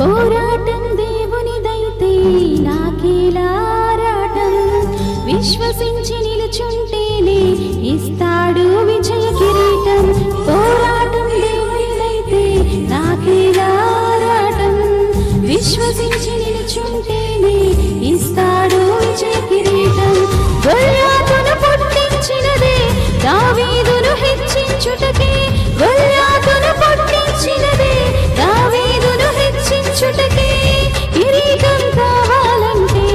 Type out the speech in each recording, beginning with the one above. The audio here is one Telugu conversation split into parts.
పోరాటం దేవునిదైతే నాకేలారాటం, విశ్వసించి నిలుచుంటేనే ఇస్తాడు విజయ కిరీటం. పోరాటం దేవునిదైతే నాకేలారాటం, విశ్వసించి నిలుచుంటేనే ఇస్తాడు విజయ కిరీటం. గొల్యాతును పుట్టించినదే దావీదును హెచ్చించుటకే, గొల్యాతును పుట్టించినదే దావీదును హెచ్చించుటకే. కిరీటం కావాలంటే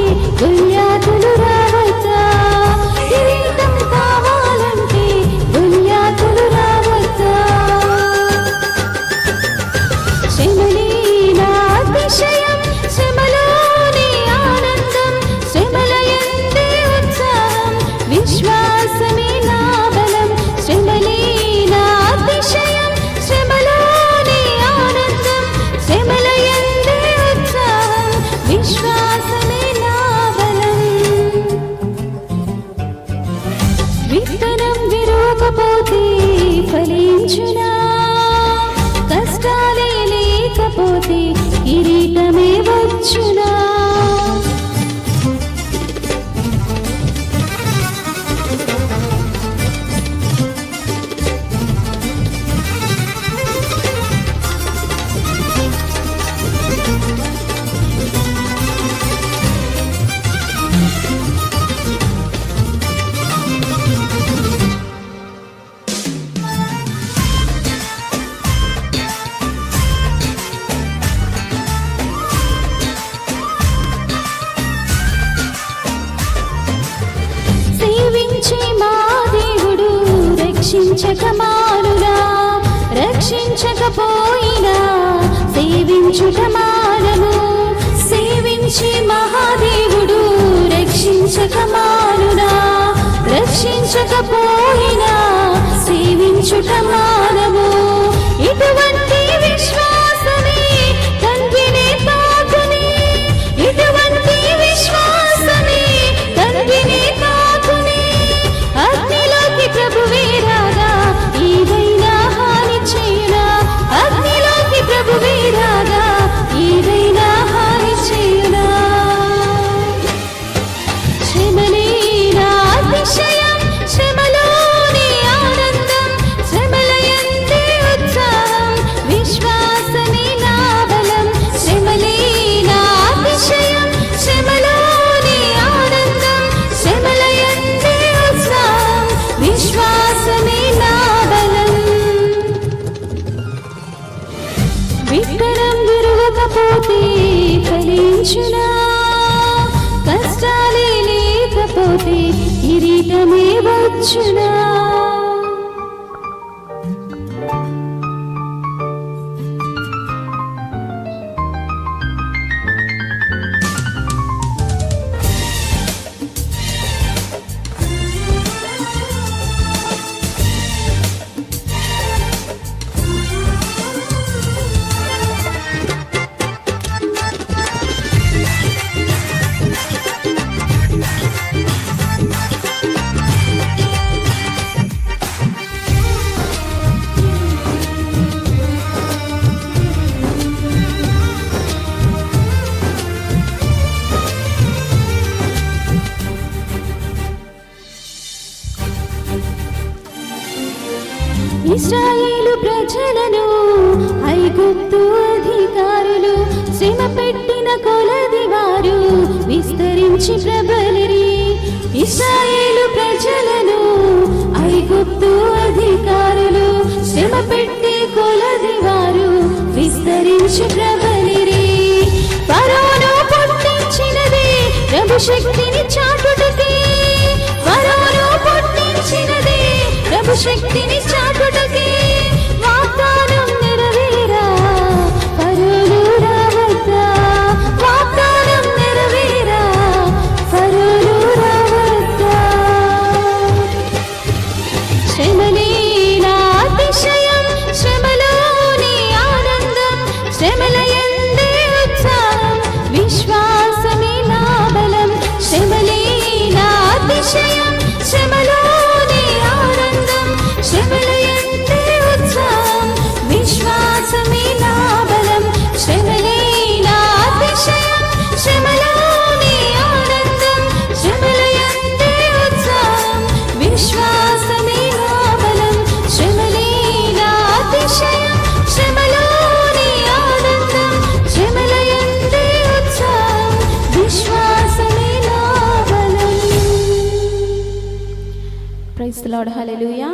గొల్యాతులు రావద్దా, కిరీటం కావాలంటే గొల్యాతులు రావద్దా. శ్రమలే నా అతిశయం, శ్రమలోనే ఆనందం, శ్రమల యందే ఉత్సాహం, విశ్వాసమే నా బలం. శ్రమలే నా అతిశయం, శ్రమలోనే ఆనందం, శ్రమల యందే ఉత్సాహం, విశ్వాసమే నా బలం. విత్తనం విరవకపోతే ఫలించునా, కష్టాలే లేకపోతే కిరీటమే వచ్చునా. సేవించే మా దేవుడు రక్షించక మానురా, రక్షించకపోయినా సేవించుట మానము. సేవించే మహాదేవుడు రక్షించక మానురా, కనికరించకపోయినా సేవించుట మానము. ఇటువంటి విశ్వాసమే తండ్రిని తాకుని, ఇటువంటి విశ్వాసమే తండ్రిని తాకుని. అగ్నిలోకి ప్రభువే రాగా ఏదైనా హాని చేయునా, అగ్నిలోకి ప్రభువే రాగా ఏదైనా హాని చేయునా. శ్రమలే నా అతిశయం, శ్రమలోని ఆనందం, శ్రమలయందే ఉత్సాహం, విశ్వాసమే నా బలం. శ్రమలే నా అతిశయం, శ్రమలోని ఆనందం, శ్రమలయందే ఉత్సాహం, విశ్వాసమే నా బలం. విత్తనం విరువకపోతే ఫలించునా, కష్టాలే లేకపోతే కిరీటమే వచ్చునా. ఇశ్రాయేలు ప్రజలను ఐగుప్తు అధికారులు శ్రమ పెట్టిన కొలది వారు విస్తరించి ప్రబలిరి. ఇశ్రాయేలు ప్రజలను ఐగుప్తు అధికారులు శ్రమ పెట్టి కొలది వారు విస్తరించి ప్రబలిరి. ఫరోను పుట్టించినదే ప్రభు శక్తిని చాటుటకే, ఫరోను పుట్టించినదే ప్రభు శక్తిని చాటుటకే. వాగ్దానం నెరవేరా ఫరోను రావద్దా, వాగ్దానం నెరవేరా ఫరోను రావద్దా. శ్రమలే నా అతిశయం, శ్రమలోని ఆనందం, శ్రమలయందే ఉత్సాహం, విశ్వాసమే నా బలం. శ్రమలే నా అతిశయం, శ్రమలోని ఆనందం, శ్రమలయందే ఉత్సాహం, విశ్వాసమే నా బలం. శ్రమలే నా అతిశయం, శ్రమలోని ఆనందం, శ్రమలయందే ఉత్సాహం, విశ్వాసమే నా బలం. శ్రమలే నా అతిశయం, శ్రమలోని ఆనందం, శ్రమలయందే ఉత్సాహం, విశ్వాసమే నా బలం. Praise the Lord. హల్లెలూయా.